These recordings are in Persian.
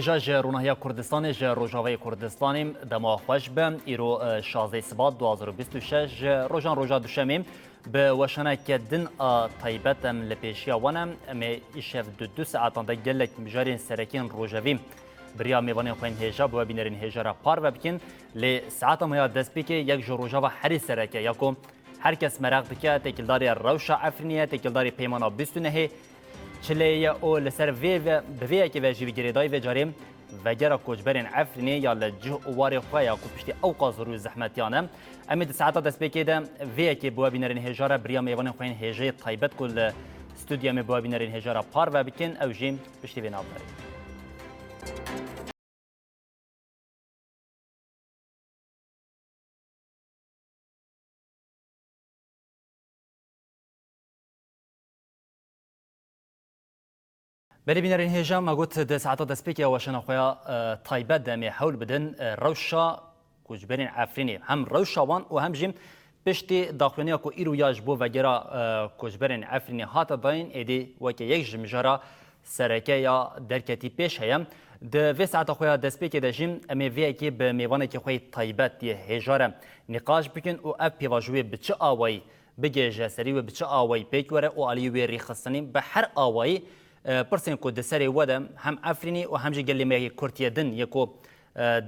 جا رونهیا کردستان جا روجاوی کردستانیم دما خوش بم ایرو 16 سبات 2026 روجان روجا دوشمیم به وشنه که دن طیبتم لپیشیا ونم امی ایشف دو ساعتان ده گلک مجارین سرکین روجاویم بریا میوانی خوین هجا بو بینرین هجا را پار و بکن لی ساعتم ها دست بی که یک جو روجا و هری سرکه یکم هر کس مراق بکه تکلداری روشا افرینیه تکلداری پیمانا بیستونه چلیه او لسر به که وجی بگیردای و جاریم و گرا کوچبرین عفرینی یا لجه اواری خواه یا پشتی او قازروی زحمتیانه امید ساعتا دست بکیده وی که بوا بینرین هجاره بریا میوان خوین هجه طیبت کل استودیوم بوا بینرین هجاره پار و بکن او جیم پشتی بین آبداری بلی بینرین هجا ما گوت ده ساعتا دست بکی واشنا خویا طیبت دمی حول بدن روشا کوچبرین عفرینی هم روشا وان و هم جیم پشتی داخلنیا کو ایرو یاج بو وگرا کوچبرین عفرینی هات داین ایدی وکی یک جمجارا سرکه یا درکتی پیش هیم ده وی ساعتا خویا دست بکی ده جیم امی وی که به میوانه که خوی طیبت دی هجاره نقاش بکن و اف پیواجوی بچه آوایی بگه جسری و بچه آوایی پیک وره و علی وی ریخستنی به هر آوایی پرسین کو دسری ودم هم افرینی و هم جگلی می کورتیه دن یکو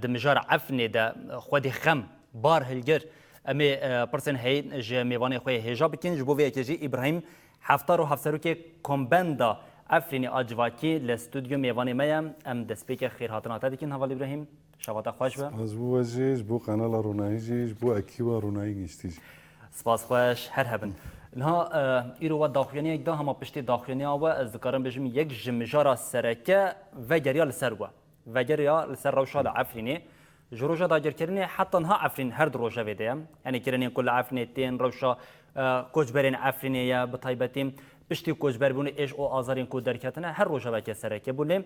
دمجار افرینی ده خودی خم بار هلگر امی پرسین هی جمیوانی خوی هجا بکن جبو وی که جی ابراهیم هفتار و هفتارو که کمبندا افرینی آجواکی لستودیو میوانی میم ام دسپیک خیر هاتناتا دیکن حوال ابراهیم شواتا خوش به از بو وجهش بو قنال رونایی جیش بو اکیوا رونایی گشتیش سپاس خوش هر هبن نها ایرو و داخلینی یک ده هم پشتی داخلینی و از ذکرم بجم یک جمجارا سرکه و گریا لسر و گریا لسر روشاد عفرینی جروجا داگر کرنی حتی نها عفرین هر دروجا بدیم یعنی کرنی کل عفرینی تین روشا کوچبرین عفرینی یا بطایبتیم پشتی کوچبر بونه ایش او آزارین کو درکتنه هر روجا بک سرکه بولیم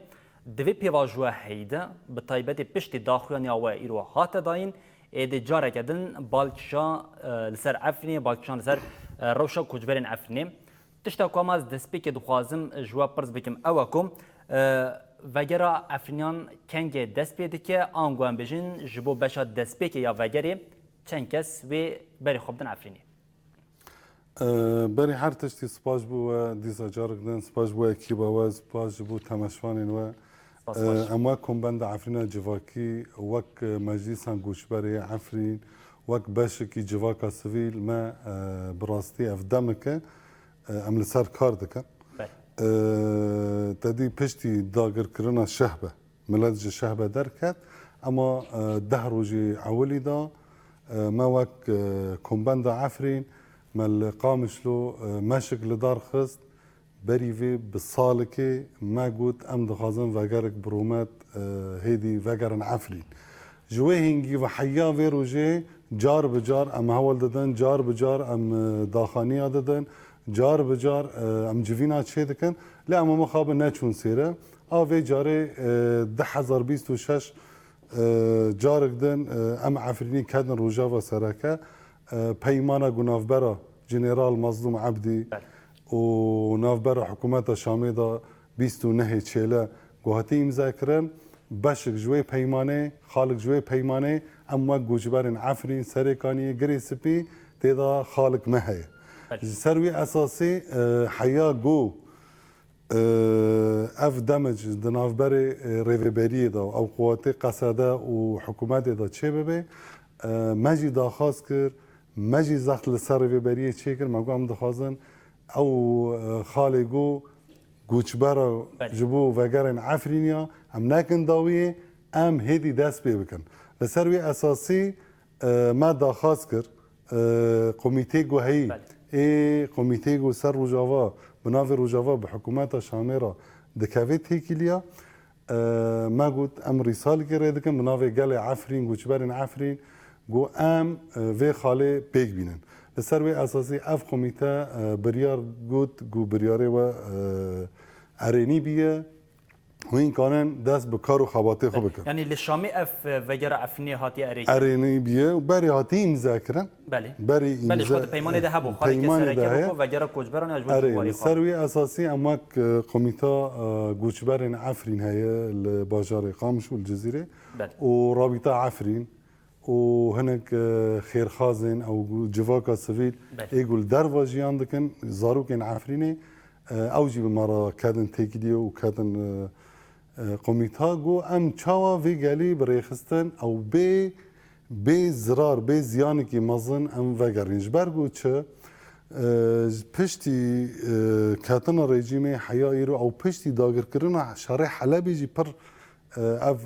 دوی پیواجوه هیده بطایبتی پشتی داخلینی و ایرو هات داین ایده جاره کردن بالکشا لسر عفرینی بالکشان لسر روشا کوچبرین عفرینی تشتا کوام از دسپی که دخوازم جواب پرس بکم اوکم وگرا عفرینیان کنگ دست بیده که آنگوان بجین جبو بشا دسپی که یا وگری چند کس و بری خوبدن عفرینی بری هر تشتی سپاش بو دیزا جارگدن سپاش بو اکی باواز سپاش بو تمشوانین و اما کمبند عفرین جواکی وک مجلسان گوشبری عفرین وک باشکی جواکا سویل ما براستی افدامکه ام لسر کار دکه تدی پشتی داگر کرنا شهبه ملت شهبه درکت اما ده روزی اولی دا ما وک کمبند عفرین مال قامشلو مشک لدار خست بریوی بسالکه ما گوت ام دخازن وگرک برومت هیدی وگرن عفرین جوه هنگی و حیا وی روزه جار بجار ام هول دادن جار بجار ام داخانی دادن جار بجار ام جوینا چه دکن لا اما مخاب نچون سیره آوی جاره 1026 جارک دن ام عفرینی کدن روجا و سرکه پیمانا گنافبرا جنرال مظلوم عبدی و نافبرا حکومت شامی دا 29 چیله گوهاتی امضا کرن باشک جوی پیمانه خالق جوی پیمانه اما گوجبرین عفرین سرکانی گری سپی تیدا خالق مهه سروی اساسی حیا گو اف دمج دنافبر ریوبری دا او قوات قصده و حکومت دا چه ببه مجی داخواست کرد مجی زخت لسر ریوبری چه کرد مگو هم دخوازن او خالقو گوچبرا جبو وگرن عفرینیا ام نکن داویه ام هیدی دست بی بکن لسروی اساسی ما داخواست کرد کمیته گوهی کمیته گو سر روجاوا بناو روجاوا به حکومت شامیرا دکویت هیکلیا ما گوت ام ریسال کرده دکن بناو گل عفرین گوچبرن عفرین گو ام وی خاله پیک بینن لسروی اساسی اف کمیته بریار گوت گو بریاره و ارینی بیه وين كانن دست بكار وخباطي خو بكر يعني للشامي اف وجرا عفرینی هاتی اریک اريني بيه وبري هاتي مذاكرا بله بري بله خود پیمانه ده هبو خالی که سرکه بو وجرا کوچبران اجبار اري دواری السروي اساسي اماك قوميتا جوشبرن عفرين هي الباجار قامش والجزيره بله ورابطه عفرين وهناك خير خازن او جواكا سفيل يقول درواجي عندكن زاروكن عفريني اوجي بمرة كادن تيكديو وكادن قوميتا جو ام تشاوا في قالي بريخستن او بي زرار بي زيانكي مزن ام وگرين جبرگو چه پشتی کاتن رژیم حیایی رو او پشتی داگر کردن شارع حلبی جی پر اف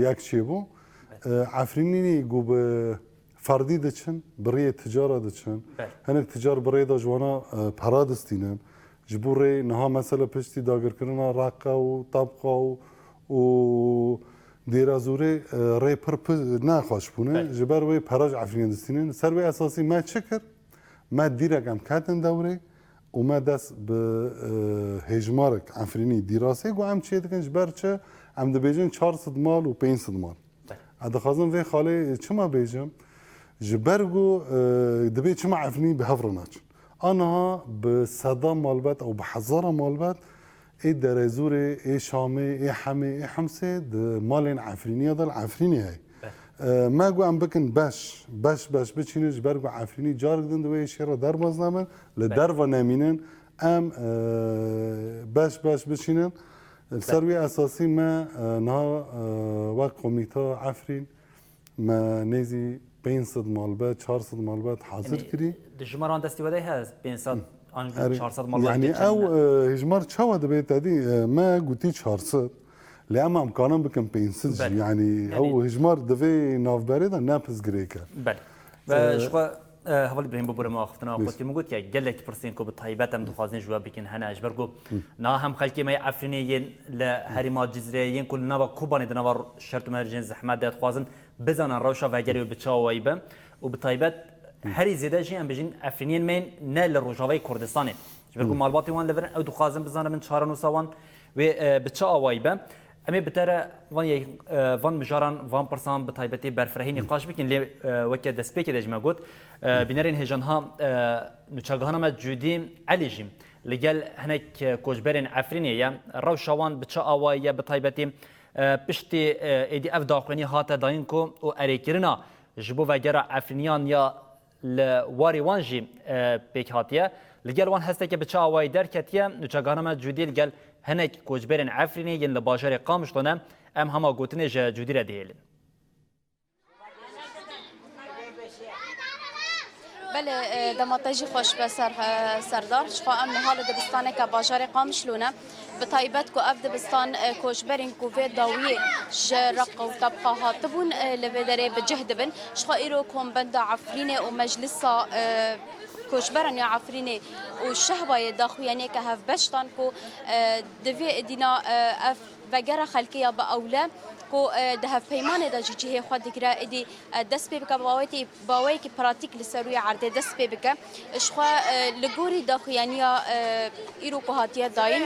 یک چی بو عفرینی گو به فردی دچن برای تجارت دچن هنگ تجار برای دا جوانا پرادستینن جبوری نها مثلا پشتی داگر کردن راقه و طبقه و دیرازوره ری پر نخواش بونه جبر وی پراج عفرین دستینن سر وی اساسی ما چکر ما دیرگم کاتن دوره و ما دست به هجمارک عفرینی دیراسه گو ام چیه دکنش برچه ام دبیجن 400 مال و 500 مال ادا خازن وی خاله چما بیجم جبرگو دبی چما عفرینی به هفرناچ آنها به صدا مالبت او به هزار مالبت ای درزوره ای شامه ای حمه ای حمسه مالین عفرینی دل عفرینی هی ما گو ام بکن باش بچینش برگو عفرینی جار گدن دوی شیرا در باز نامن لدر و نمینن ام باش بچینن سروی اساسی ما نه وقت قومیتا عفرین ما نیزی 500 مالبات 400 مالبات حاضر کری دجمران دستی ودای هست 500 400 مالبات يعني او هجمار تشوا دبيت هذه ما قلتي 400 لأما امكانه بكم 500 يعني او هجمار دفي ناف بارده نابس غريكا بله شو هول ابراهيم ببر ما اختنا قلت موجود يا جلك فرسين كو بطيبات ام دخوازن جواب بكن هنا اجبركو نا هم خلكي ما عفرينيين لهريمات جزريين كل نوا كوباني دنور شرط مرجن زحمات دات خوازن بزن روشا وجري بتشاويبه وبطيبات هري زيدا جي ام بجين عفرينيين مين نال الرجاوي كردستاني اجبركو مالباتي وان لبرن او دخوازن بزن من شهرن وسوان و بتشاويبه امی بتره وان مجاران وان پرسان بتایبتی برفرهی نقاش بکن لی وقت دست پیک دجمه گود بینرین هجانها نچگهانا ما جودیم علیجیم لگل هنک کوچبرین عفرینی یا روشوان بچه آوایی بتایبتی پشتی ایدی اف داخلینی هات داین کو و اریکرنا جبو وگرا عفرینیان یا لواری وانجی پیک هاتیه لگل وان هسته که بچه آوایی در کتیه نچگهانا ما جودی لگل هنک کوچبرین عفرینی ین لباجر قامشتونه ام هما گوتنه جودی را دیلن بله دماتجی خوش به سردار شفا ام نهال دبستانه که باجر قامشلونه بطایبت کو اف دبستان کوچبرین کووی داوی جرق و طبقه هاتبون لبدره بجهد بن شفا ایرو کومبند عفرینه و مجلسا کوچبران یا عفرینه و شهبای داخویانی که هف بشتان کو دوی دینا اف وگره خلقیه با اوله کو ده پیمانه دا جیه خود دیگره ادی دست به بک باوی کی پراتیک لسروی عرض دست به بک اشخوا لگوری داخویانیا ایرو کو هاتیه داین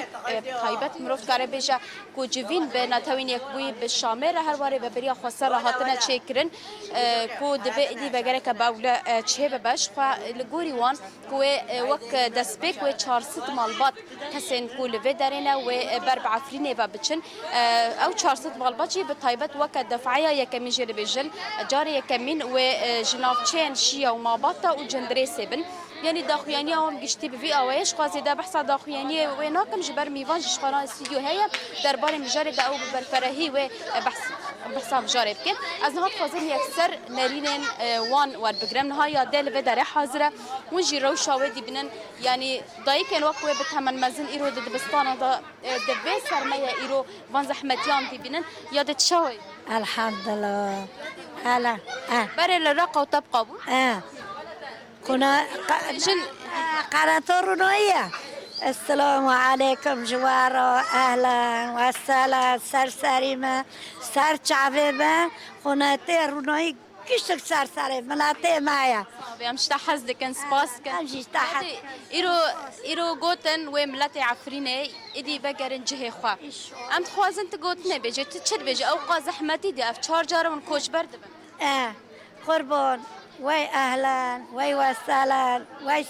تایبت مروف کاره بجا کو جوین به نتوین یک بوی به شامر هر واره به بریا خسر هاتنه چیکرن کو دوی ادی وگره که باوله چه ببش خوا لگوری وان کو وک دست به کو 400 مالبات کسین کو لوی درینه و برب عفرینه و بچن او 400 مالبات بطيبت وقت دفعية يكمين جري بجل جاري يكمين وجنافشين شيا ومابطة وجندري سبن يعني داخويانية هم جشتي بفي أويش قاضي ده بحث داخويانية وناكم جبر ميفان جشخنا استوديو هيا دربار مجاري ده أو بالفرهي وبحث مجاري بكن از نهاد فاضل يكسر نارينين وان والبجرام نهاية ده لبدر حاضرة ونجي روشة ودي بنن يعني ضايقين وقت بتمن مزن إيرو دبستان ده دبي سرمية إيرو وان زحمتيان دي بنن يادت شوي الحمد لله هلا بري الرقة وتبقى كنا قناة رنوية السلام عليكم جوارو أهلا وسهلا سر سريمة سر شعبيبة قناة رنوية كشتك سر سري ملاتي معايا بيام شتحز دكن سباس كن امشي تحت إيرو جوتن وملاتي عفرينة إدي بقرن جهة خوا أم خوازن تقوتني بيجي تشد بيجي أوقا زحمتي دي أفشار جارة من كوش برد قربان وي اهلا وي وسهلا وي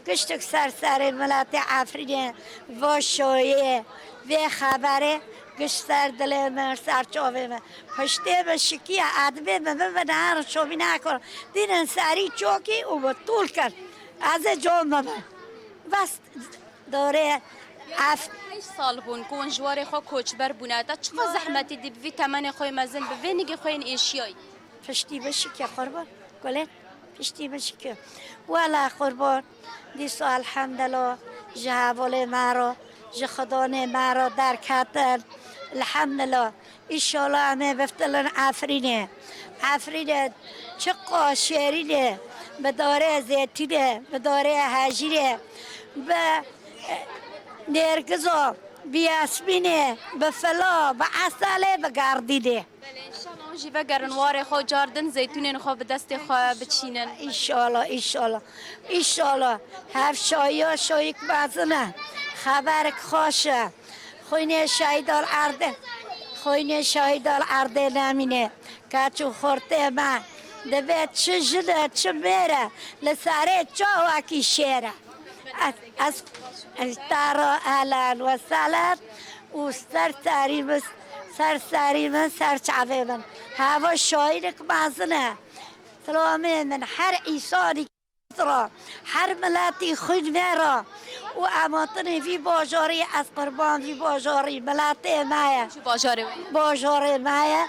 كشتك سر سري ملاتي عفرينة وشوية في خبره گشتر دل من سر چوبه من پشته به شکی ادبه به نهار چوبی نکن دینن سری چوکی و به طول کن از جام من بس دوره هشت سال بون کون جوار خو کوچبر بونه تا چقدر زحمتی دی بی تمن خوی مزن به وینگی خوین ایشیای پشتی به شکی قربان گله پشتی به شکی والا قربان دیسو الحمدلله جهول مرا جخدان مرا در کتن الحمدلله ایشالا همه بفتلن عفرینه چه قاشرینه به داره زیتینه به داره هجیره به نرگزا به یاسمینه به فلا به عسله به گردیده انشالله جی بگرن واره خو جاردن زیتونین خو به دست خو بچینن ایشالا هر شایک بازنه خبرک خوشه خوینه شایدال عرده نمینه کچو خورته من دبید چه جده چه میره لساره چاوکی شیره از تارا اهلا و سلام و سر چعبه من هوا شایرک مازنه سلامه من هر ایسانی هر ملتی خود میرا و اماتنی فی باجاری از قربان فی باجاری ملتی مایه باجاری مایه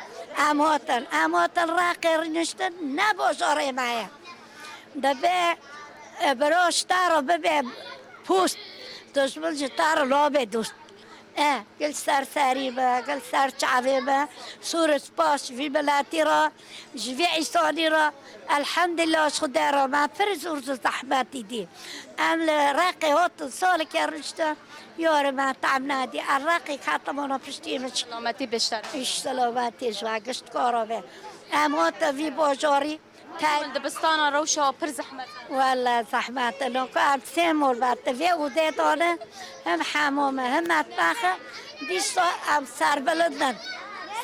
اماتن راقی نشتن نه باجاری مایه دبه براش تارا ببه پوست دشمن تارا لابه دوست قل سر سريبة قل سر شعبيبة سورة باش في بلاتي را في عيساني را الحمد لله خدا را ما فرز ورز زحماتي دي أمل راقي هوت صالك يا رشتا يا ما تعمنا دي الراقي خاتمونا بشتي مش سلامتی بشتر إيش سلامتي جوا قشت كارابه أموت في باجاري دبستان روشا پر زحمت والله زحمت لو كان سيمور باتفي وديتونه هم حمومه هم مطبخه ديش ام سر بلدن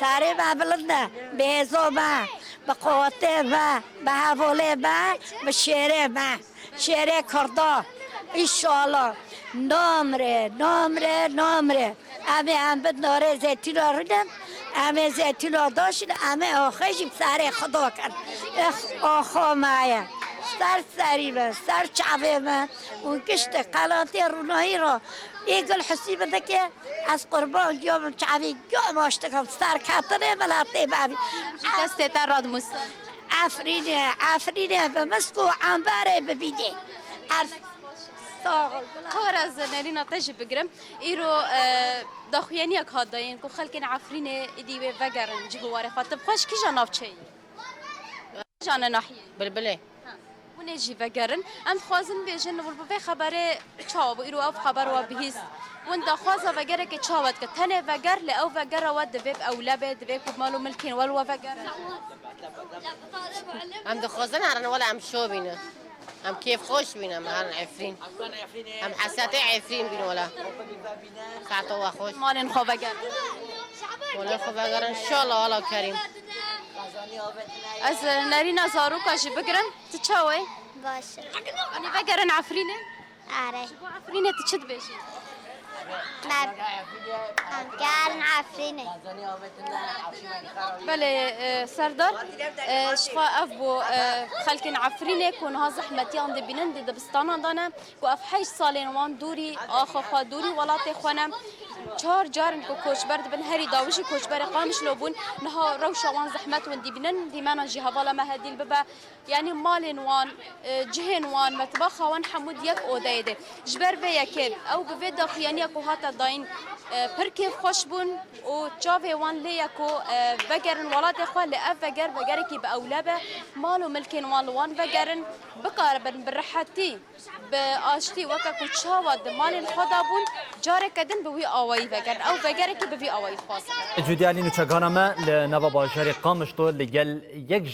سر بلدن بيزو ما بقوته ما بهوله ما بشيره ما شيره كردا ان شاء الله نمره امي هم بدناره زيتون ردم امي زيتون داشتن امي آخرش سر خدا کن آخا مایا سر چعبه من اون کشت قلانتی رونایی را ایگل حسیبه ده که از قربان یوم چعبه گام آشتکم سر کتنه ملاتی بابی دسته تر راد مستن عفرینه به مسکو عنبره ببینه کار از نرینا تجی بگرم ایرو داخویانی اک هاد داین کو خلکن عفرینه ایدی وگرن جهواره خاطب خوش کی جناب چی جان ناحیه بلبله ونجي فقرن ام خوازن بيجن والبوفي خبره تشاو ايرو اف خبر وبهيس وانت خوازه فقره كي تشاوت كتنه فقر لاو فقره ود فيب او لبد فيب مالو ملكين والو فقر ام دخوزن هرن ولا ام شو بينا ام كيف خوش بينا هرن عفرين ام حساتي عفرين بينا ولا ساعتوا خوش مالن خو فقر ولا خو فقر ان شاء الله والله كريم از نرینا زاروکا جی بگرن تچاوی باشه انی بگرن عفرینه آره عفرینه تچد بیشی من گرن عفرینه بله سردار شفا اف بو خلکن عفرینه کن ها زحمتیان دی بینن دی دبستانان دانه کو اف 8 سالین وان دوری آخا خوا دوری ولات خوانم 4 جارن کو کوچبر دبن هری داوشی کوچبر قامش لوبون نها روشا وان زحمت وان دی بینن دی مانا جی حوالا ما هدیل ببا یعنی مالن وان جهن وان مطبخ وان حمود یک اوده ده جبر به یکب او به داخیانی کو هاتا داین پر کیف خوش بون و جاوی وان لیکو بگرن ولات خو لاف بگر کی به اولابه مالو ملکن وان بگرن بقاربن برحتی به آشتی وکا کو چاوا د مال خدا بون جاره کدن به وی آوایی وگر او وگر که بوی آوایی خواست جودی علی نوچگانا ما لنوا باجاری قامش تو لگل یک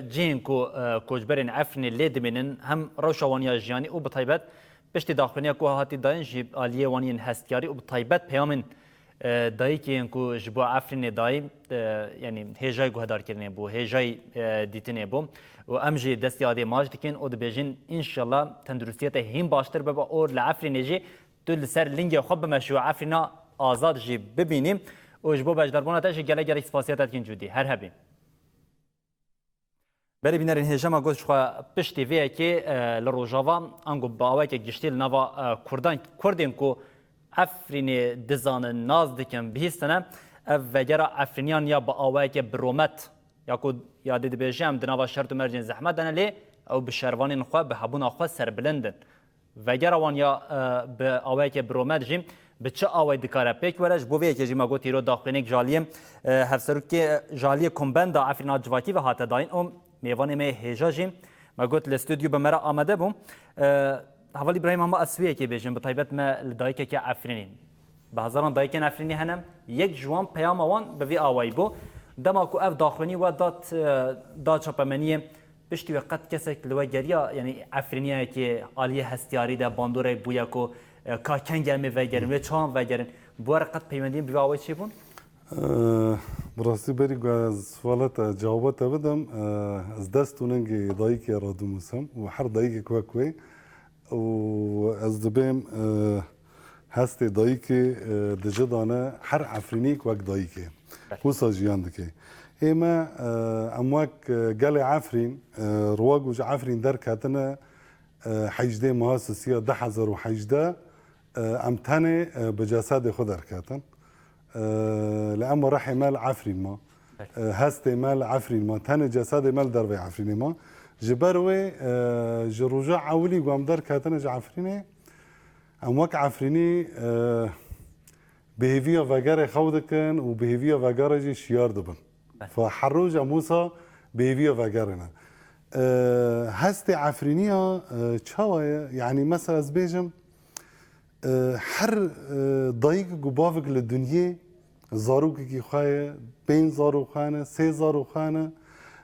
جین کو کوجبرین عفنی لید منن هم روشوانیا جیانی و بطیبت پشت داخلنیا کو هاتی داین جیب آلیه وانین هستیاری و بطیبت پیامن دایی که انکو جبو عفرین دایی یعنی هجای گوهدار کردن بو هجای دیتنه بو و امجی دستی آده ماج دکن و دبیجین انشالله تندرستیت هم باشتر ببا اور لعفرین جی تو سر لینگ خوب بمشو عفرینا آزاد جی ببینیم و جبو بجدربونا تاش گله گله سپاسیتات کن جودی هر هبی بری بینرین هجما گوش خو پشتی وی که لروجاوا انگو باوی که گشتیل نوا کردن کو عفرینی دزان ناز دکن بهستنه وگرا عفرینیان یا با آوای که برومت یا کو یاد دبیجم دنوا شرط و مرجن زحمت دنه لی او به شروانین خو به حبون خو سر بلندن وگرا وان یا به آوای که برومت جیم به چه آوای دکاره پیک ورش بو وی که جیما گوتی رو داخلینک جالیم هفسرو که جالی کمبند عفرینا جواتی و هات داین ام میوان می هجا جیم ما گوت الاستودیو به مرا آمده بوم حوالی ابراهیم اما اسویه که بیشتر به طیبت ما لدایک که عفرینی به هزاران دایک عفرینی هنم یک جوان پیام آوان به وی آوای بو دما کو اف داخلی و داد چپمنیه بشتی وقت کسی لوا گریا یعنی عفرینیه که عالیه هستیاری ده باندوره بویا کو کاکنگل می وگرن و چان وگرن بو رقت پیوندیم به آوای چی بون براستی بری از سوالات جوابات بدم از دستوننگی دایکی را دومسم و هر دایکی کوی و از دبیم هست دایی که دجدانه هر عفرینی که وقت دایی که وصا جیان دکی ایما امواک گل عفرین رواق عفرین در کتنه حجده محاسسیه 10,018 امتنه بجسد خود در کتن لأما راح مال عفرین ما هست مال عفرین ما تنه جسد مال در وی عفرین ما جبروي جروجا عولي قام دار كاتنا جعفريني امواك عفريني بهيفيا فاجار خودكن وبهيفيا فاجار جي شيار دبن فحروج موسى بهيفيا فاجارنا هستي عفرينيا تشاويا يعني مثلا زبيجم حر ضيق قبافك للدنيا زاروك كي خايه بين زارو خانه 3 زارو خانه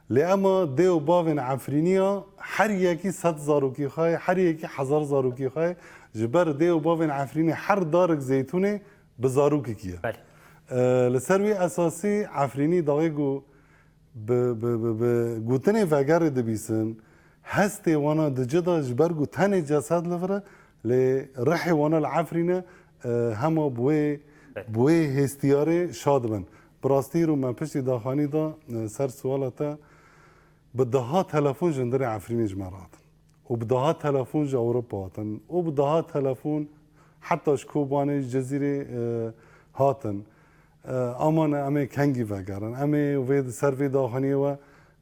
لأما دیو باون عفرینیا هر یکی 100 زاروکی خواهی هر یکی 1000 زاروکی خواهی جبر دیو باون عفرینی هر دارک زیتونه به زاروکی کیه لسروی اساسی عفرینی داغیگو به گوتنی وگر دبیسن هستی وانا دجدا جبر گوتنی جسد لفره لرحی وانا العفرینه همه بوی هستیاره شاد بن براستی رو من پشتی داخانی دا سر سوالاتا بدها تلفون جندري عفريني جمرات وبدها تلفون جا اوروبا هاتن وبدها تلفون حتى شكوباني جزيره هاتن امان امي كنگي وگرن امي ويد سروي داخني و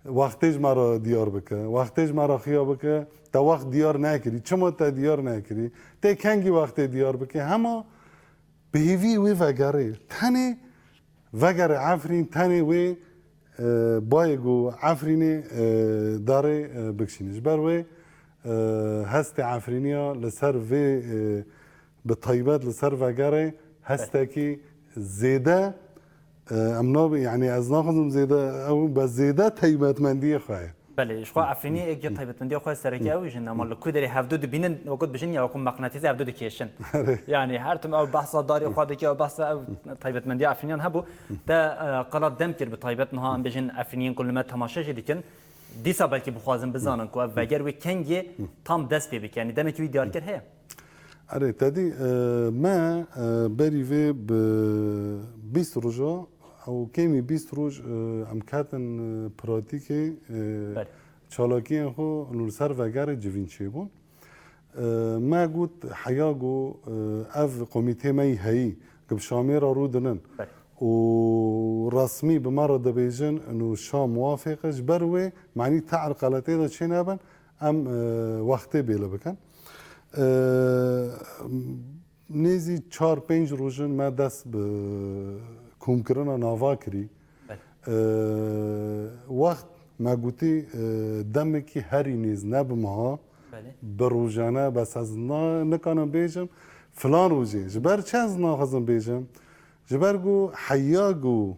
وقتج مرا ديار بك وقتج مرا خيا بك تا وقت ديار ناكري چما تا ديار ناكري تا كنگي وقت ديار بك هما بهيوي وي وگري تني وگر عفرين تني وي بايگو عفريني داري بكشينش بروي هست عفرينيا لسر في بالطيبات لسر وگري هستكي زيادة امنا يعني از ناخذم زيادة او بس زيادة طيبات مندية خواهي بله شخوا عفرینی اگه طیبت مندی خواهد سرکی اویش نه مال کودری هفدود بینن وقت بجنی یا کم مقناطیس هفدود کیشن یعنی هر تم او بحث داری خواهد که او بحث طیبت مندی عفرینیان هبو تا قلات دم کرد به طیبت نها ام بجن عفرینیان کل ما تماشا جدیکن دیسا بلکه بخوازم بزنن که وگر و کنگی تام دست بی یعنی دم کی دیار کرد هه آره تدی ما بری و 20 روزا او کمی 20 روز امکاتن پراتیکی چالاکی خو لورسر وگر جوینچی بون ما گوت حیاگو اف کمیته می هایی که شامی را رو دنن و رسمی به مرا دبیجن انو شام موافقش بروی معنی تعرقلاتی دا چی نبن ام وقتی بیله بکن نیزی 4-5 روزن ما دست به کوم کردن ناوا کری وقت ما گویی دمی که هری نیز نبمها بروزانه بس از نکنم بیشم فلان روزی جبر چند نخواستم بیشم جبرگو حیاگو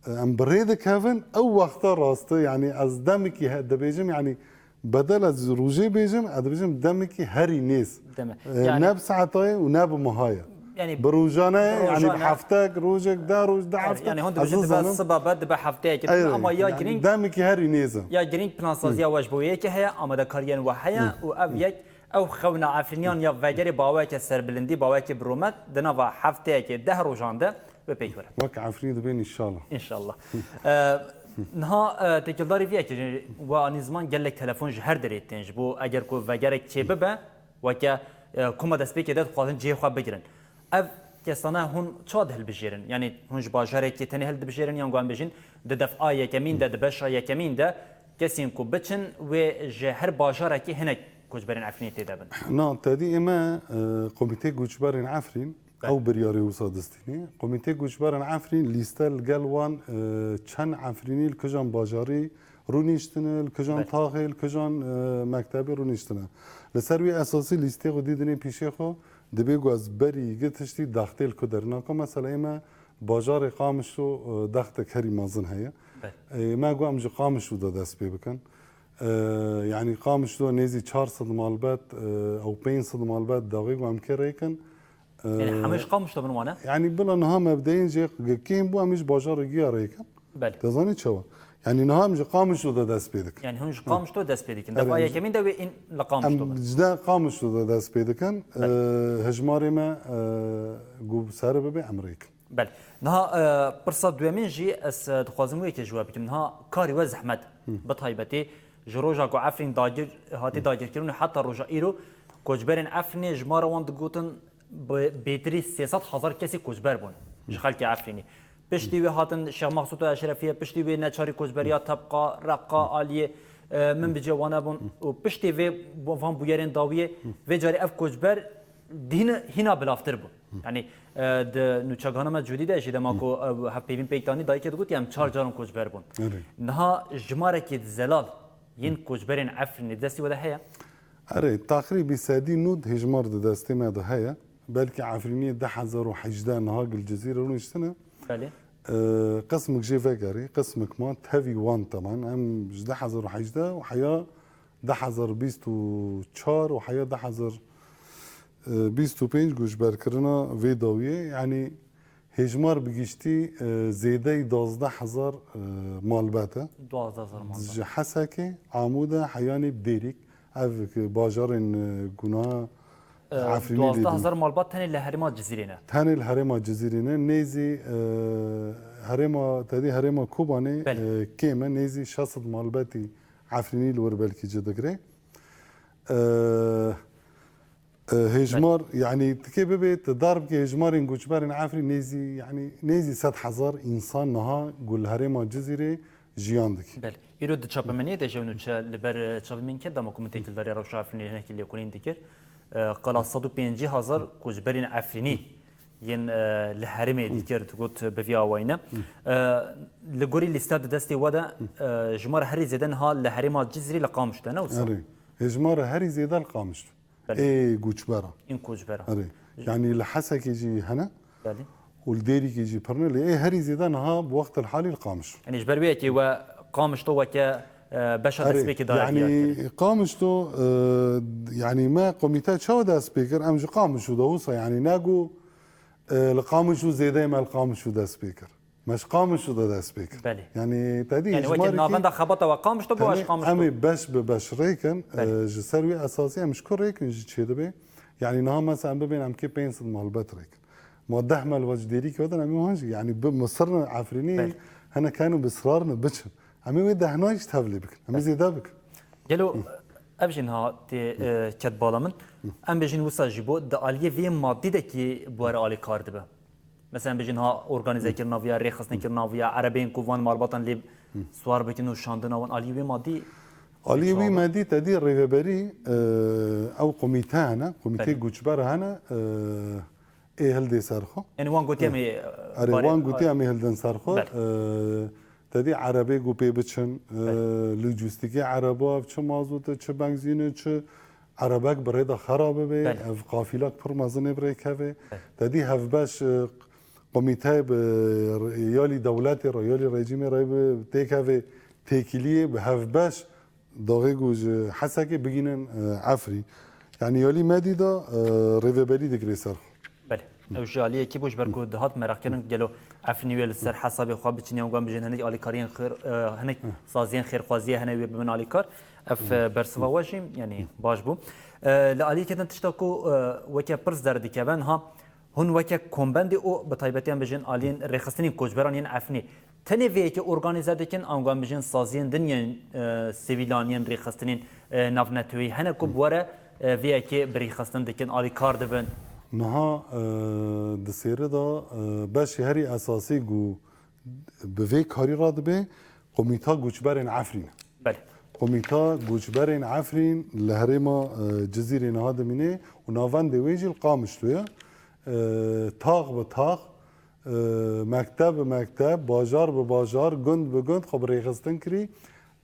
ام بريد كافن او وقت راسته يعني از دمكي هدا بيجم يعني بدل از روجي بيجم اد بيجم دمكي هري نيس دمه. يعني ناب ساعتين وناب مهاية يعني بروجانه يعني بروجانه. بحفتك روجك دا روج دا حفتك يعني هون بجد بس صبابات بحفتة كده اما يا جرين دمكي هري نيزم يا جرين بلانسازيا واجبويه که هي اما دا كاريان وحيا و اب یک او خونا عفرينيان يا فجري باواك سربلندي باواك برومات دنا حفتة که ده روجانده و بيجوره وك عفريت بين ان شاء الله ان شاء الله نها تكلداري فيها که و نظام قال لك تلفون جهر دريتنج بو اگر کو وگرك چه ببه و که كوما دست بي كده قادن جي خو بگیرن اف کسانه هون چاد هل بجیرن یعنی هونج باجاره کی تنه هل بجیرن یا گوان بجین د دفعه یکمین د بشا یکمین د کسین کو بچن و جهر باجاره کی هنک کوجبرین عفرین تدابن نا تادي اما كوميتي جوجبارن عفرين او برياري وصادستيني كوميتي جوجبارن عفرين ليستال قالوان چن عفريني الكجان باجاري رونيشتنه الكجان طاغي الكجان مكتبي رونيشتنه لسروي اساسي ليستي غديدني بيشيخو دبيگو از بری گتشتی داختل کدرنا که مثلا ایما باجار قامشو داخت کری مازن هيا ما گو امج قامشو دا دست بي بکن يعني قامشو نيزي 400 مالبات او 500 مالبات داغي گو ام كريكن يعني حمش قامش طبعا وانا يعني بلا نها مبدئيا جي كيم بو امج باجار گيا ريكن بله تزاني شو يعني نها امج قامشو دا دست بيدك يعني هونج قامش تو دست بيدكن دفعه يكمين دا ان لقامش تو ام جدا قامشو دا دست بيدكن هجماري ما گو سر به امريكا بله نها برصة دوامين جي اس دخوازم ويك جواب بكم نها كاري وزحمت بطايبتي جروجا كو عفرين داجر هاتي داجر كيرون حتى روجا ايرو كوجبرين عفرين جمارا واند گوتن بيتري 300,000 كسي كوجبر بون جخالكي عفريني پشتی و هاتن شیخ مقصود اشرفیه پشتی و نچاری کوچبریا طبقه رقا عالیه من بجوانه بون و پشتی و وان بویرین داویه و جاری اف کوچبر دین هینا بلافتر بون یعنی د نوچگانه ما جدید اجیده ما کو هفپیوین پیتانی دایی که دگوت یم 4 جارم کوچبر بون نها جماره که زلال ین کوچبرین عفرین دستی وده هيا اره تقریبا سادی نود هجمار دستی ما ده هيا بلکه عفرینی 10,018 نهاج الجزيره رونشتنه بله قسمك جي فاكاري قسمك ما تهافي وان طبعا ام 10,018 وحياه 10,024 وحياه 10,025 گوش برکرنا ویداویه یعنی هجمار بگیشتی زیده 12,000 مالباته 12,000 مالبات حسكي عموده حياني بديريك افك باجارن گناه 12,000 مالبات تاني لهرمات جزيرينا تاني الهرمات جزيرينا نيزي هرما تادي هرما كوباني كيما نيزي شاصد مالباتي عفريني الوربالكي جدقري هجمار يعني تكببي تضارب كي هجمارين جوجبارين عفري نيزي يعني نيزي 100,000 انسان نها قول هرما جزيري جياندك بله يرو د چاپمنی د جونو چ لبر چاپمن که دما کومته کل داری روش عفرینی هناك اللي يكونين ديكر قال 150,000 كوجبرين عفريني ين لهرمي ديكر تقول بفيا وينا لغوري الاستاد دستي ودا جمار هري زيدن ها لهرما جزري لقامش ده نوصل هجمار هري زيدن القامش اي جوجبارا ان كوجبارا يعني لحسك يجي هنا بله والديري يجي برنل اي هري زيدن ها بوقت الحالي القامش يعني جبر بيكي وقامش تو وك باشا دسبيك يعني قامشتو يعني ما قوميتات شو دا سبيكر امج قامشو دوصه يعني ناقو القامشو زيدا ما القامشو دا سبيكر مش قامشو دا سبيكر بله يعني تادي يعني وكي نافندا خبطه وقامش تو باش قامش امي باش باش ريكن جسروي اساسي مش كل ريكن جي تشيدبي يعني نها مثلا ببين ام كي بينس مالبات ريكن موضح مال وجديري كذا امي هونج يعني مصرنا عفريني هنا كانوا باصرارنا بتشن عمي ويدا هنايش تهفلي بك عمي زيدا بك قالوا ابجن ها تي كات بالامن ام بجن وسا جيبو د اليه في مادي دكي بوار الي كاردبه مثلا بجن ها اورغانيزي كرنا ويا رخصن كرنا ويا عربين كوفان مالبطن لي سوار بكن وشاندنا وان اليه في مادي اليه في مادي تدير ريفبري او قوميتانا قوميتي جوجبار هنا ايه هل دي سارخو يعني وان قلت يامي وان قلت يامي هل دن سارخو تدي عربي جو بيبتشن لوجستيكي عربا چه مازوت چه بنزينه چه عربك بريده خرابه به قافلك پر مازنه بريك هفه تدي هف باش قومیته به یالی دولتی را یالی رژیمی را به تکه تکیلیه به هفبش داغه گوج حسکه بگینن عفری یعنی یالی مدی دا ریوبری دکری سر بله او جالیه کی بوش برکو دهات مراق کردن گلو عفنی ویل سر حساب خواب بچینی اونگام بجن هنگ آلیکارین خیر هنگ سازین خیر خوازیه هنگ بمن آلیکار اف برسوا واجیم یعنی باش بو لعلی کدن تشتاکو وکه پرس دردی که ها هون وکه کمبندی او به طایبتی هم بجن آلین رخصتنی کوچبران یعنی عفنی تنه وی که ارگانیزه دکن اونگام بجن سازین دنیا سیویلانین رخصتنین نافنتوی هنگ کو بوره وی که برخصتن دکن آلیکار دبن نها دسیره دا باش هری اساسی گو به وی کاری را دبه قومیتا گوچبرین عفرین بله قومیتا گوچبرین عفرین لهرما جزیره نهاد مینه و ناوان دویجی القامش تویا تاق به تاق مکتب به مکتب بازار به بازار گند به گند خب ریخستن کری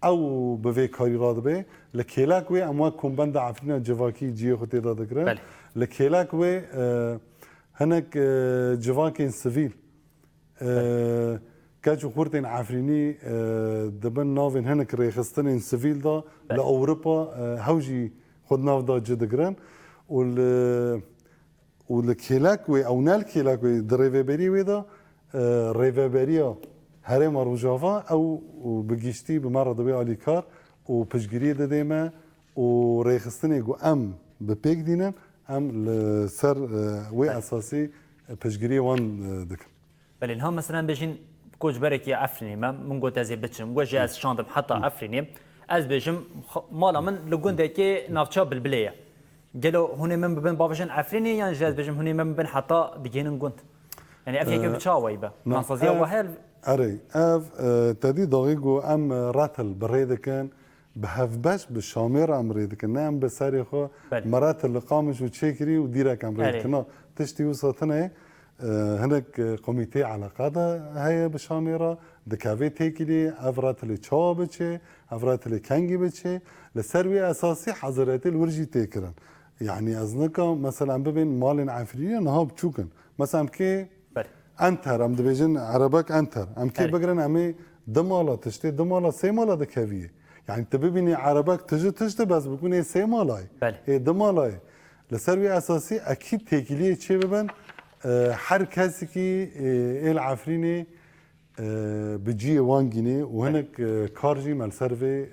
او به وی کاری را دبه لکیلک وی اما کمبند عفرین جواکی جیه خودی را دکرن بله لکیلک وی هنک جواکین سویل كاجو خورتين عفريني دبن نافين هنك ريخستن سيفيل دا لأوروبا هوجي خد ناف دا جدقرن والكيلاكوي أو نالكيلاكوي دريفابري ويدا ريفابريا هرم روجافا أو بجيشتي بمرة دبي عليكار وبشجري ديما وريخستني جو أم ببيك دينا أم لسر وي أساسي بشجري وان دك بله اینها مثلا بجین کوچبرکی عفرینی من گوت از بچم گوجه از شاندم حتی عفرینی از بجم مالا من لگونده که نافچا بلبلیه گلو هونی من ببین باوشن عفرینی یعنی جاز بجم هونی من ببین حتی دیگهن گوند یعنی افیه که بچاوی با ناسازی وهل اري اف تدي دقيقو ام راتل بريدكن بهفبش بالشامير ام ريدكن نعم بساري خو مرات اللي قامش وتشيكري وديرك ام ريدكن تشتي وسطنا هناك كوميتي علاقات هي بالشاميره دكافي تيكلي افرات اللي تشوبتشي افرات اللي كانجي بتشي لسروي اساسي حضرات الورجي تيكرن يعني ازنكا مثلا ببين مالن عفريه نهاب تشوكن مثلا كي انتر ام دبيجن عربك انتر ام كي بقرن امي دمالا تشتي دمالا سيمالا دكافيه يعني انت ببيني عربك تجي بس بكون سيمالاي هي دمالاي لسروي اساسي اكيد تيكلي تشي ببن هر کسی که العفرینی بجی وانگینه و هنک کارجی مال سروی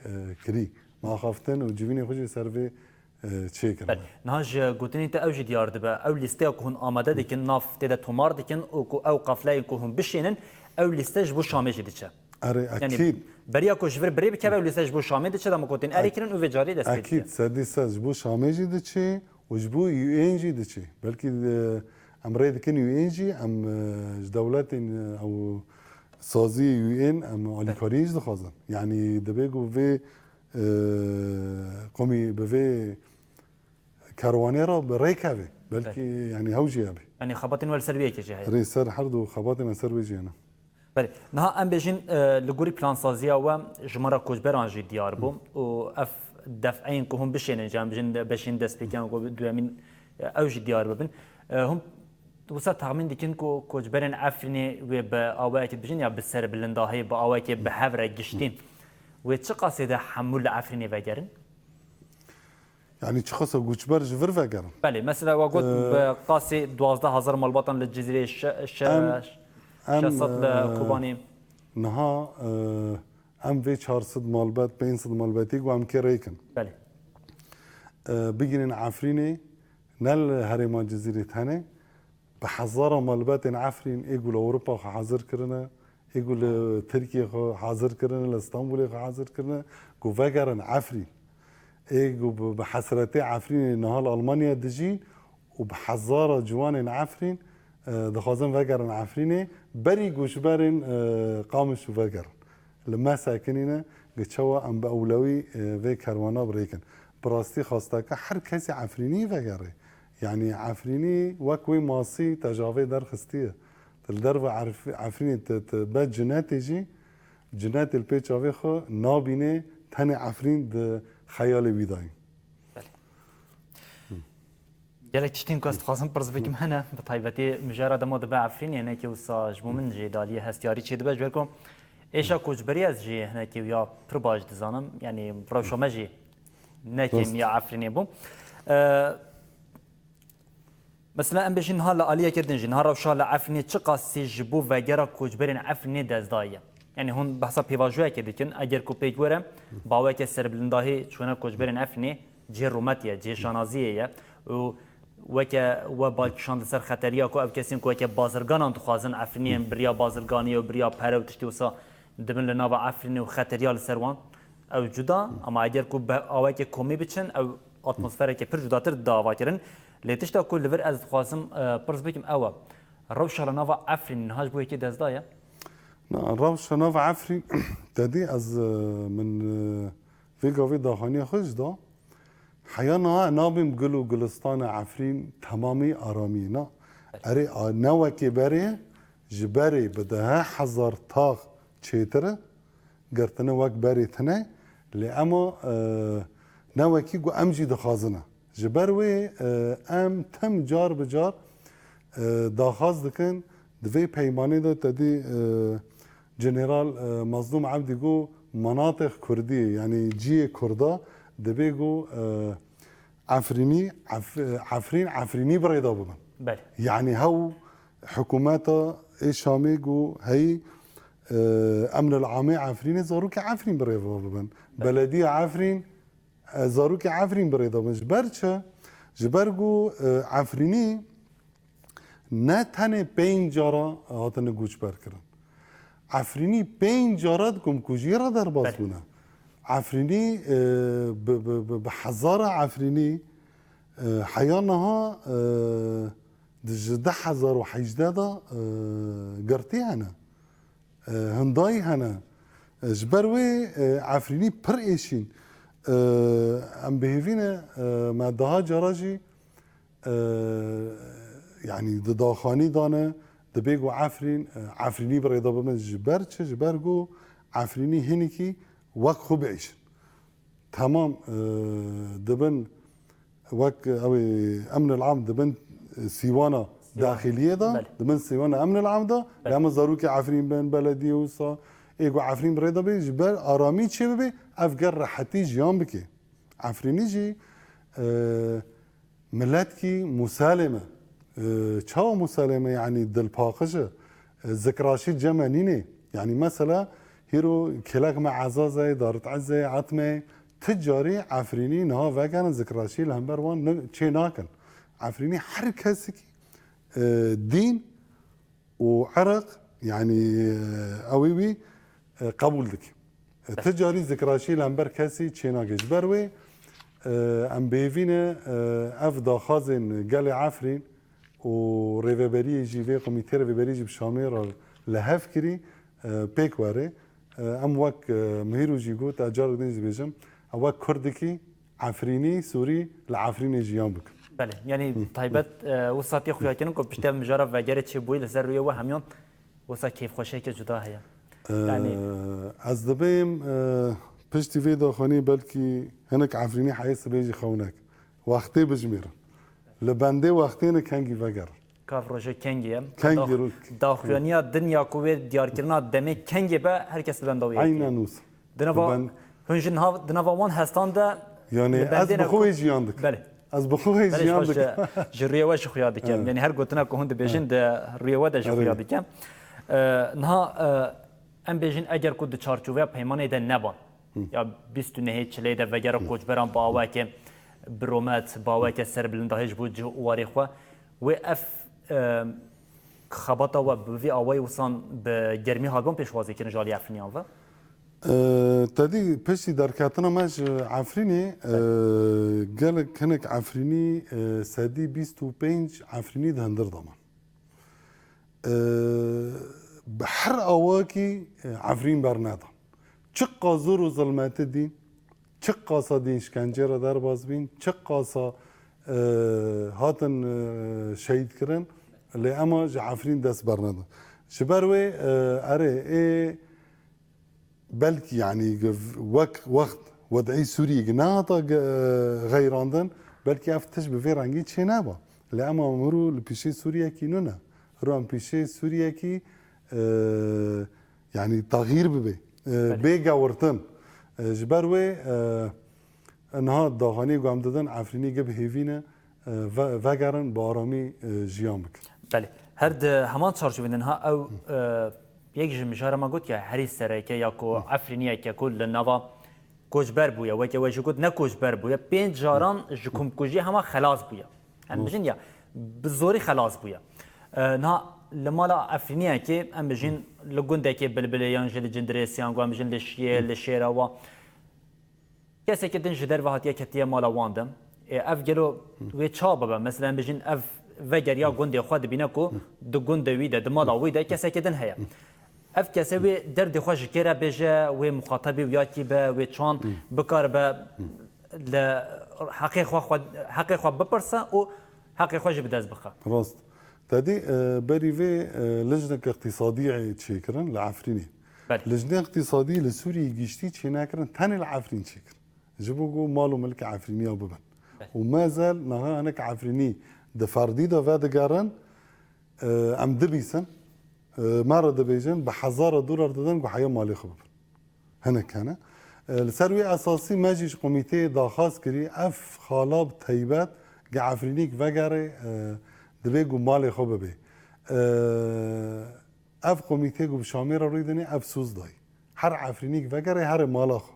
کری ما خافتن و جوینی خوشی سروی چه کنه نهاج گوتنی تا اوج دیار دبا او لیسته که هن آماده دکن ناف تدا تومار دکن او قفله که هم بشینن او لیسته جبو شامه جدیچه اره اكيد يعني بريا كوشفر بري بكبا ولا سجبو شامي دچ دم كوتين اريكرن او جاري دست اكيد سدي سجبو شامي جديچ وجبو يو ان جي دچ بلكي ام ريد كن يو ان جي ام دولات او سازي يو ان ام اوليكاريج دخازن يعني دبيجو في قومي بفي كاروانيرا بريكافي بلكي يعني هوجي ابي يعني خبطين ولا سلبيه كي جاي ريسر حردو خبطين سر جينا بله نها ام بيجين لغوري بلان سازيا و جمره كوجبران جي ديار بوم و اف دفعين كهم بشين جام بيجين بشين دست بيكان و دوامين اوج ديار ببن هم وسا تخمين ديكن كو كوجبران عفرني و باوات بيجين يا بالسر بلنداهي باوات بحفره گشتين و چه قصيده حمول عفرني وگرن يعني تشخص كوجبر جفر وگرن بله مثلا وقت بقاسي 12000 ملبطن للجزيره شصت لكوباني نها ام في 400 مالبات 500 مالباتي وام كريكن بله بيجين عفريني نال هرما جزيره هاني بحزاره مالبات عفرين يقول اوروبا حاضر كرنا يقول تركيا حاضر كرنا لاسطنبول حاضر كرنا كوفاجرن عفرين يقول بحسرتي عفرين نهال المانيا دجين وبحزاره جوان عفرين دخوازن وگرن عفرینه بری گوشبرن قامش وگرن لما ساکنینه گچوا ام به اولوی و کروانا بریکن براستی خواسته که هر کسی عفرینی وگره یعنی عفرینی وکوی ماسی تجاوی در خستیه تل در و عفرینی بعد جناتی جی جنات الپیچاوی خو نابینه تن عفرین ده خیال ویداین يلك تشتين كاست خاصم برز بكم هنا بطيبتي مجرد ما دبا عفرين هنا كي وصا جمو من جي دالية هستياري تشي دبا جبالكم ايشا كوجبري از جي هنا كي ويا برباج دزانم يعني بروشو ماجي ناكين يا عفرين بوم مثلا ام بجين هلا اليه كردن جين هرا وشا عفرين تشقا سيجبو وغيرا كوجبرين عفرين دزدايه يعني هون بحسب بيواجوه كدكن اگر کو پیج ورم باوک سر بلنداهی چونه کوجبرین افنی جی روماتیه جی شانازیه و و بالکشان سر خطریا کو اف کسین کو که بازرگانان تخوازن افنی بریا بازرگانی و بریا پرو تشتی وسا دبن لناو افنی و خطریا سروان او جدا اما اگر کو باوک کومی بچن او اتمسفر که پر جداتر داوا کرن لتشتا کل لور از خوازم پرز بکم او روش لناو افنی هاج بو کی دزدایا روش ناو عفرین تدی از من ویگاوی داخانی خوش دا حیانا نابیم گل و گلستان عفرین تمامی آرامی نا اری نوکی بری جبری بده 1000 تاغ چیتره گرتنه وک بری تنه لی اما نوکی گو ام جی دخوازنه جبروی ام تم جار بجار داخواز دکن دوی پیمانی دا تدی جنرال مظلوم عبدی گو مناطق کردی یعنی جی کردا دبی گو عفرینی بريدا بمن بله يعني هو حكوماتا الشامي جو هي امن العامي عفرين زاروك عفرين بريدا بمن بلديه عفرين زاروك عفرين بريدا بمن جبرچه جبرگو عفرینی نه تنه 5 جارا هاتن گوش برکرن عفرینی 5 جارات گم کوجی را در باز بونه عفرینی به هزار عفرینی حیانها ده 1018 دا گرتی هنه هندای هنه جبروی عفرینی پر ایشین ام بهیوینه ماده ها جراجی يعني داخاني دانا دبيجو عفريني بريدا بمن جبرچه جبرگو عفريني هنيكي وك خوب عيش تمام دبن وك او امن العام دبن سيوانا داخليه دا دبن سيوانا امن العام دا لما زاروكي عفرين بين بلدي وصا ايجو عفرين بريدا بي جبر ارامي تشي بي افقر راحتي جيان بكي عفريني جي ملاتكي مسالمه چاو مسالمه يعني دل پاقشه ذكراشي جمانينه يعني مثلا هيرو كلاك مع عزازه دارت عزه عتمه تجاري عفريني نها وگن ذكراشي لهمبر وان چه ناكن عفريني هر كسي دين وعرق يعني اويوي قبول دك تجاري ذكراشي لهمبر كسي چه ناكش بروي ام بيفينه اف داخازن قال عفرين و ریوبری جیوه کمیته ریوبری جیب شامیر لحف کری پیک واره ام وک مهیرو جیگو تا اجار دنیز بیجم وک کردکی عفرینی سوری لعفرینی جیان بک بله يعني طيبت وصات يخويا كنن كو بشتا مجرب وجرت شي بوي لسر ويا وهميون وصا كيف خوشي كجدا هيا يعني از دبیم پشتی وی داخانی بلکی هنک عفرینی حیث بیجی خونک وقتی بجمیرن لبنده وقتين كانجي فجر كاف روجه كانجي كانجي داخليا الدنيا كوي ديار كرنا دمي كانجي با هركس بلندوي عينا نوس دنافا هنجن ها دنافا وان هستان دا يعني از بخوي جي عندك بله از بخوي جي عندك جريه واش خويا ديك يعني هر قلتنا كو هند بيجن دا ريه ودا خويا ديك نها ام بيجن اگر كود چارچوبه پیمانه ده نبان یا 20 نه چلی ده وگرا کوچبران باواکه برومات باوك السر بلندهج بوجه واريخوا واف خبطه وبفي اواي وصان بجرمي هاجون بيشوازي كن جالي عفرينيان و تدي بيشي دركاتنا ماج عفريني قال كانك عفريني سادي 25 عفريني دهندر ضمان بحر اواكي عفرين برنادا چقا زور ظلمات الدين چقا صدين شکنجه در باز بین چقا هاتن شهید کرن لی اما عفرین دست برنده شبروي اره ای بلكي يعني وقت وضعي سوري جناطة غيراندن بلكي افتش بفيرانجي تشي نابا لأما مرو لبيشي سوريا كي نونا رو ام بيشي سوريا كي يعني تغيير ببي بيجا ورتن جبروي انها داخاني قام دادن عفريني جب هيفينا وگرن بآرامی جیان بکن. بله هر همان چارچوبین انها او یک جمجار ما گفت که هری سرکه یا کو عفرینیه که کل نوا کوچبر بوده و که وجه گفت نه کوچبر بوده پنج جاران جکم کوچی همه خلاص بوده. هم بجن یا بزوری خلاص بوده. نه لمالا عفرینیه که هم بجن لگونده که بلبلیان جل جندرسیان و هم بجن لشیره و کسی که دنج در وحدیه کتیه مالا واندم اف گلو و چابه به مثلا بجن اف وگر یا گنده خود بینه کو دو گنده ویده دمالا ویده کسی که دن هیا اف کسی و درد خوش کره بجه و مخاطبی و یاکی به و چون بکار به حقیق خود بپرسه و حقیق خوش بدست بخه راست تادي بريفي لجنة اقتصادية تشيكرن لعفريني لجنة اقتصادية لسوريا جيشتي تشيناكرن تاني العفرين تشيكر جبوكو مالو ملك عفريني أو ببن وما زال نها أنك عفريني دفاردي دا فادقارن أم دبيسن مرة دبيجن بحزارة دولار دادن وحيا مالي خبب هنا كان السروي أساسي ماجيش كوميتي دا خاص كري أف خالاب تيبات عفرينيك وقاري دبيجو مالي خببه اف كوميتي جو بشامير ريدني اف سوز داي هر عفرينيك وقاري هر مالاخ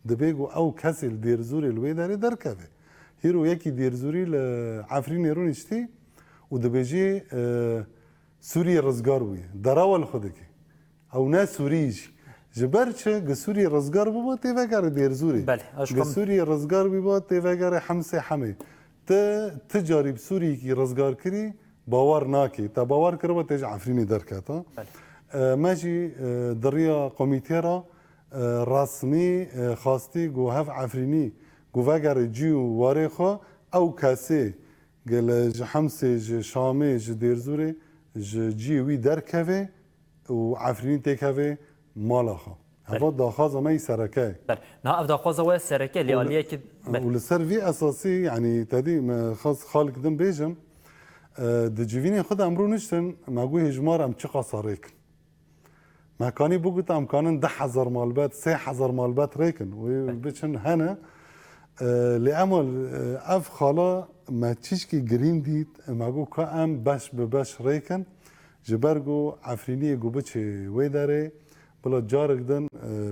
دبيجو او كسل ديرزوري الويداري دركبه هيرو يكي ديرزوري عفريني رونشتي ودبيجي سوريا رزقاروي دراول خدكي او ناس سوريجي جبرتش سوريا رزقار بابا تيفاكار ديرزوري سوريا رزقار بابا تيفاكار حمسه حمي تجاری سوری کی رزگار کری باور ناکی تا باور کرده تیج عفرینی درکتا ماجی دریا کمیته را رسمی خواستی گو هف عفرینی گو وگر جیو واره خو او کسی گل جحمسه ج شامه ج دیرزوره ج جیوی درکوه و عفرینی تکوه مالا خو هوا داخاز ما سرکه نه اف داخاز و سرکه لیالیه که ولسر في اساسي يعني تادي ما خاص خالق دم بيجم دجيفيني خد امرو نشتن ما قوي هجمار ام تشقى صاريك ما كاني بوقت ام كانن 10,000 مالبات 3,000 مالبات ريكن وبيتشن هنا لامل اف خالا ما تشكي جرين ديت ما قو كام باش بباش ريكن جبرجو عفريني جو بتشي ويداري بلا جارك دن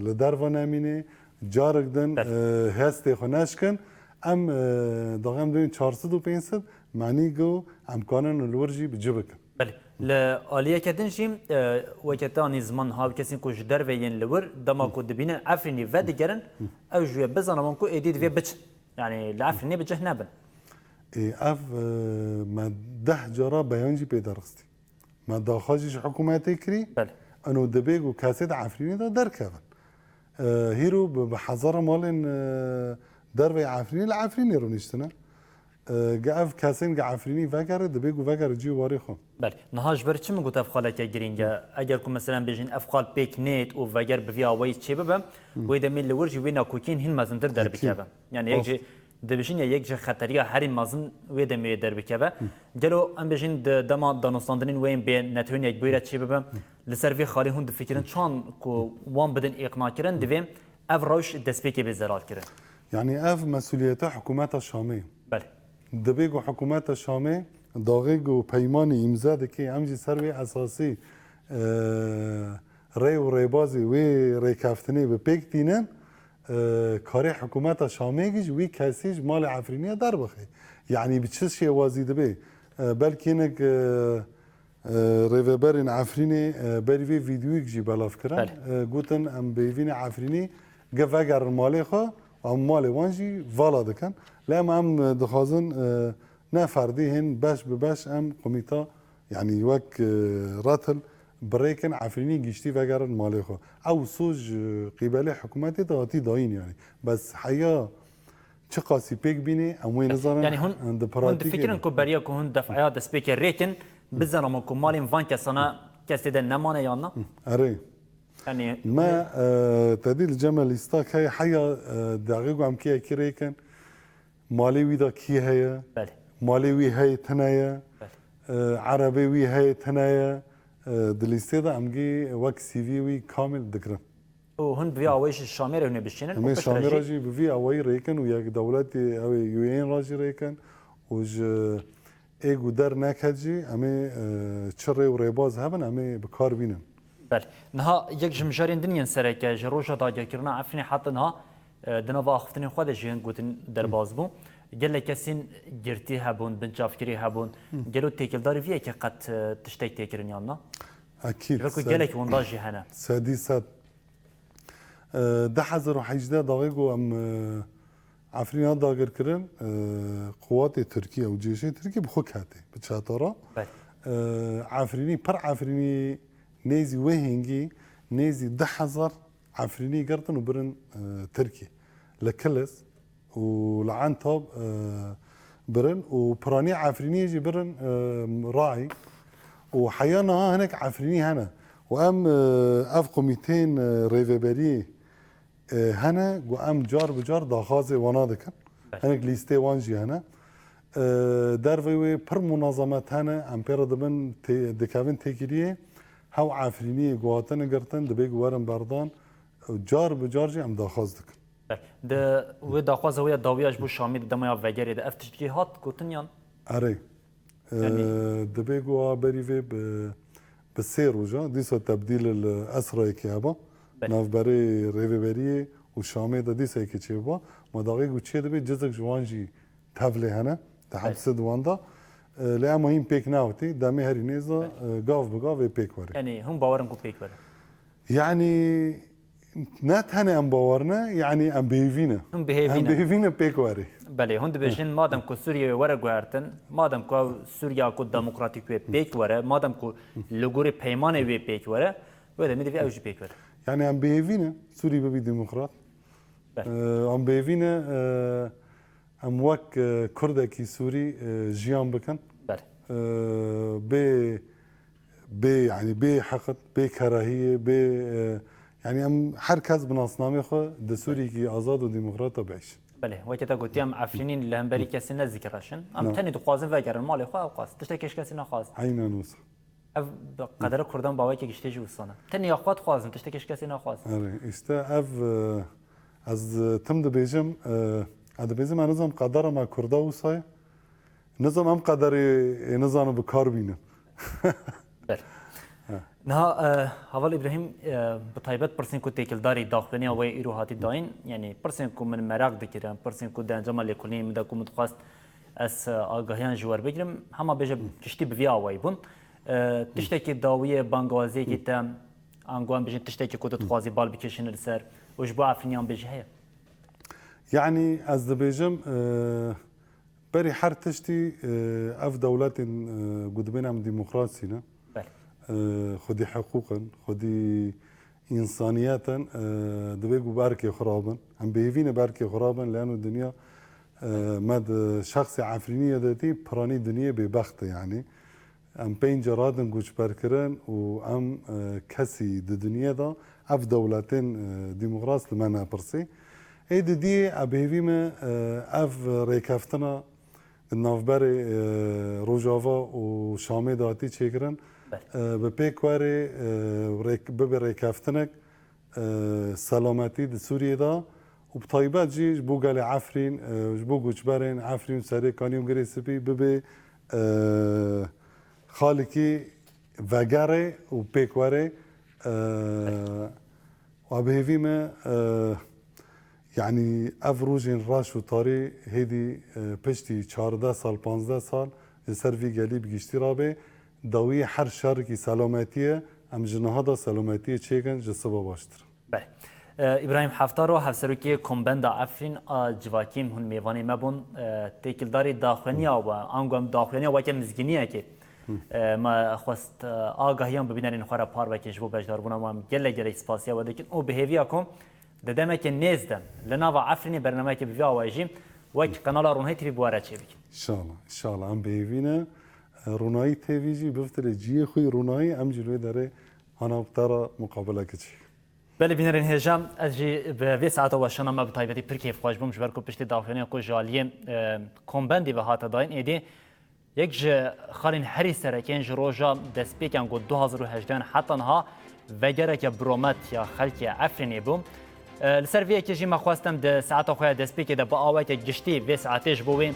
لدرفا نامينه جارك دن هستی خونش کن ام داغم دوین 400 معنی گو امکانن الورجی بجبک بله لآلیه کدن جیم وقتی زمان ها کسی کوش در وین لور دما کو دبینه عفرینی و دیگرن او جوی بزنه من کو ادید و بچ یعنی لعفرینی بجه نبن اف ما 10 جرا بیانجی پیدرستی ما داخاجش حکومتی کری بله انو دبیگو کاسد عفرینی دا درکبن هيرو بحذر مالن دربي عفريني العفريني رونيشتنا قاف كاسين عفريني فاكر دبيجو فاكر جي واريخو بله نهاج برچ من گفت افخاله که گرینگه اگر کو مثلا بجین افخال پیک نیت او وگر بیا وای چه ببم و دمیل ورجی وینا کوکین هین مازن در بکبه یعنی یک دبیشین یک خطریه هر مازن و دمی در بکبه جلو ام بجین دما دانستاندنین وین به نتون یک بیره چه ببم لسروی خالی هند فکرن چون کو وان بدن اقناع کردن دویم افروش دسپیکی به زرار کردن يعني اف مسؤوليته حكومات الشامية بله دبيجو حكومات الشامية داغيجو بيماني امزاد كي امجي سروي اساسي ري وريبازي وي ريكافتني ببيكتينن كاري حكومات الشامية وي كاسيج مال عفرينية دربخي يعني بتشش شيء وازي دبي بلكي انك ريفبرين عفريني بريفي فيديو يجي بلاف كران قوتن ام بيفيني عفريني قفاقر مالي خو ام مالي وانجي فالا دكن لا ام دخازن نفردي هن باش بباش ام قميطة يعني وك راتل بريكن عفريني جيشتي فاقر مالي خو او سوج قبالي حكوماتي داتي داين يعني بس حيا چقاسي بيك بيني ام وين نظرن يعني هن فكرن كو بريا كو هن دفعيا دسبيكر ريتن بزنم كو مالين فان كسنا كسيد نمانه يانا اري يعني ما تديل الجمل يستاك هي حيا دقيقة عم كي كريكن مالي ويدا كي هي بله مالی وی های تنایا عربی وی های تنایا دلیسته دا امگی وقت سیوی وی کامل دکرن و هن بیا آویش شامی رو نبشینن همه شامی راجی بوی آوایی ریکن و یک دولت اوی یو این راجی ریکن و ایگو در نکجی همه چره و ریباز هبن همه بکار بینن بله نها یک جمجارین دنیان سره که جروجا داگه کرنا عفنی حتی نها دنا با اختنی خود جیان گوتن در باز بو گله کسین گرتی هبون بنجافکری هبون گلو تیکل داری ویه که قد تشتیک تیکرن یاننا اكيد بلکو گله که ونداجی هنه سادسات ده حزر و حجده دقیقو ام عفرين هذا غير كرن قوات تركيا وجيش تركيا بخوك هاتي بتشاتورا عفريني بر عفريني نيزي وهنجي نيزي ده حزر عفريني قرطن وبرن تركيا لكلس ولعن طاب برن وبراني عفريني يجي برن راعي وحيانا هناك عفريني هنا وام افقو 200 ريفبري هنا وام جار بجار داخازي ونادكن هناك ليستي وانجي هنا دروي بر منظمات هنا امبير دبن دكافن تيكريه هاو عفريني قواتن قرتن دبي ورن بردان جار بجارجي ام داخازدك ده و داخواز هوية داوياش بو شامي دمايا وغيري ده افتشتكي هات كوتنيان اري دبي قوا بريفي بسير وجا ديسو تبديل الاسرى كيابا نافبري ريفبري وشامي ده ديسو كيابا ما دقيق وتشي دبي جزك جوانجي تافلي هنا تحبس دواندا لا مهم بيك ناوتي دامي هري نيزا قاف بقاف بيك وري يعني هم باورن كو بيك وري يعني نات هنا ام باورنا يعني ام بيفينا هم بيهيفينا بيك وري بله هند بيجين مادام كو سوريا ورا غارتن مادام كو سوريا كو ديمقراطيك بيك ورا مادام كو لغوري بيمانه بيك ورا ولا مدي في اوج بيك ورا يعني ام بيفينا سوري ببي ديمقراط ام بيفينا ام وك كردكي سوري جيان بكن بله بي يعني بي حقد بي كراهيه بي يعني ام حركز بنصنامي خو دسوري كي ازاد وديمقراط بعيش بله وقتی گویی ام عفرینین لهمبری کسی نزدیکرشن ام تنی تو خوازن وگرن مال خو خواست تشتکیش کسی نخواست عينا نوس اف قدر کردن باوی که گشته جوستانه تنی اخوات خوازن تشتکیش کسی نخواست اري استا اف از تم دبيجم ادبيزم نظام قدر ما كردا وصاي نظام ام قدري نظام بكار بينه نها حوال ابراهيم بطيبت برسين كو تيكل داري داخلني او ايرو هاتي داين يعني برسين كو من مراق دكيران برسين كو دانجما لكوني مدا كو متخاص اس اگاهيان جوار بگرم هما بيجا تشتي بفيا واي بون تشتكي داويه بانغوازي كي تام انغوان بيجي تشتكي كو تخوازي بال بكيشن السر وجبا عفرينيان بيجي هي يعني از دبيجم بري حر تشتي اف دولات قدبنا من ديمقراطينا خدي حقوقا خدي انسانياتا دبيقوا باركي خرابا عم بيفينا باركي خرابا لانه الدنيا ماد شخصي عفرينيه داتي براني دنيا ببخت يعني ام بين جرادن قوش باركران وام كسي الدنيا دا اف دولتين ديمقراط لمانا برسي اي دي ابيفيما اف ريكافتنا النافبري روجافا وشامي داتي تشيكرن بپیکواری ببر ریکافتنک سلامتی د سوریه دا و بطایبات جی جبو گل عفرین جبو گوچبرین عفرین سری کانیوم گری سپی ببی خالکی وگره و پیکواری و بهیویمه يعني افروجين راش وطاري هيدي بشتي 14 سال 15 سال سر في قليب جشتي رابي داوی هر شهرکی سلامتیه ام جنهادا سلامتیه چیکن جسبا باشتر. بله. ابراهیم حفتارو هفسروکی کمبند عفرین جواکیم هن میوانی مبون تکیلداری داخلنی و آنگام داخلنی و که مزگینیه که ما خواست آگاهیان ببینن این خوره پار و که جبو بجدار بونم و هم گله اسپاسیا و دکن او بهیویا کم ددمه که نیزدن لناوا عفرینی برنامه که بیا واجیم و که کانال رونهی تیوی بواره چی بکن. ان شاء الله ام بهیوینه رونایی تیویجی بفتره جیه خوی رونایی ام جلوی داره انا بترى مقابله كتشي بله بینرین هجام از جی به وی ساعت و شنا ما بتایبتی پر کیف خوش بوم جبر کو پشتی داخلینی کو جالیه کمبندی به هات داین ایدی یک ج خالین هری سرکین جروجا دسپیکن گو 2018 حتی ها وگره که برومت یا خلکی عفرینی بوم لسر وی که جی ما خواستم د ساعت خو دسپیک د با اوای که گشتی وی ساعتش بوی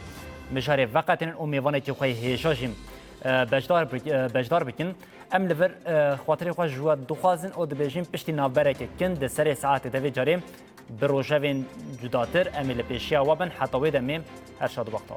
مجاری وقت ان امیوانه که خو هیجاجیم بجدار بکن ام لور خاطر خو جوا دخوازن او د بجیم پشتی نابره که کن د سر ساعت د جاری بروجوین جداتر ام لپیشیا وبن حتی و دمه هر شاد وقت